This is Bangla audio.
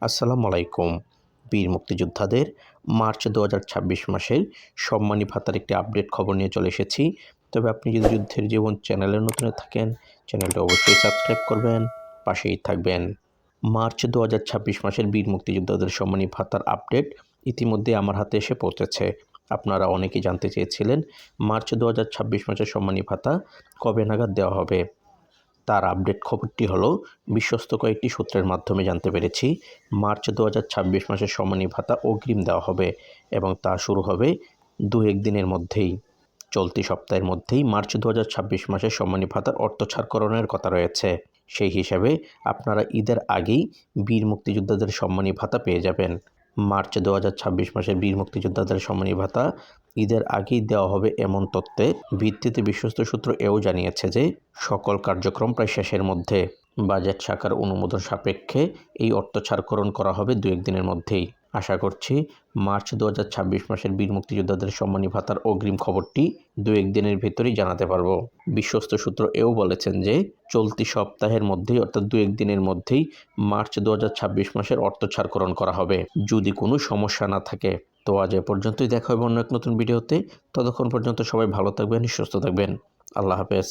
আসসালামু আলাইকুম। বীর মুক্তিযোদ্ধাদের মার্চ ২০২৬ মাসের সম্মানী ভাতার একটি আপডেট খবর নিয়ে চলে এসেছি। তবে আপনি যদি যুদ্ধের জীবন চ্যানেলের নতুন থাকেন, চ্যানেলটা অবশ্যই সাবস্ক্রাইব করবেন, পাশেই থাকবেন। মার্চ ২০২৬ মাসের বীর মুক্তিযোদ্ধাদের সম্মানী ভাতার আপডেট ইতিমধ্যে আমার হাতে এসে পৌঁছেছে। আপনারা অনেকেই জানতে চেয়েছিলেন মার্চ ২০২৬ মাসের সম্মানী ভাতা কবে নাগাদ দেওয়া হবে। তার আপডেট খবরটি হলো, বিশ্বস্ত কয়েকটি সূত্রের মাধ্যমে জানতে পেরেছি মার্চ ২০২৬ মাসের সম্মানী ভাতা অগ্রিম দেওয়া হবে এবং তা শুরু হবে ২-১ দিনের মধ্যেই। চলতি সপ্তাহের মধ্যেই মার্চ ২০২৬ মাসের সম্মানী ভাতার অর্থ ছাড়করণের কথা রয়েছে। সেই হিসাবে আপনারা ঈদের আগেই বীর মুক্তিযোদ্ধাদের সম্মানী ভাতা পেয়ে যাবেন। মার্চ ২০২৬ মাসের বীর মুক্তিযোদ্ধাদের সম্মানী ভাতা ঈদের আগেই দেওয়া হবে এমন তথ্যে ভিত্তিতে বিশ্বস্ত সূত্র এও জানিয়েছে যে সকল কার্যক্রম প্রায় শেষের মধ্যে। বাজেট শাখার অনুমোদন সাপেক্ষে এই অর্থ ছাড়করণ করা হবে ২-১ দিনের মধ্যেই। আশা করছি মার্চ ২০২৬ মাসের বীর মুক্তিযোদ্ধাদের সম্মানী ভাতার অগ্রিম খবরটি ২-১ দিনের ভেতরেই জানাতে পারব। বিশ্বস্ত সূত্র এও বলেছেন যে চলতি সপ্তাহের মধ্যেই অর্থাৎ ২-১ দিনের মধ্যেই মার্চ ২০২৬ মাসের অর্থ ছাড়করণ করা হবে, যদি কোনো সমস্যা না থাকে। তো আজ এ পর্যন্তই, দেখা হবে অন্য এক নতুন ভিডিওতে। ততক্ষণ পর্যন্ত সবাই ভালো থাকবেন, সুস্থ থাকবেন। আল্লাহ হাফেজ।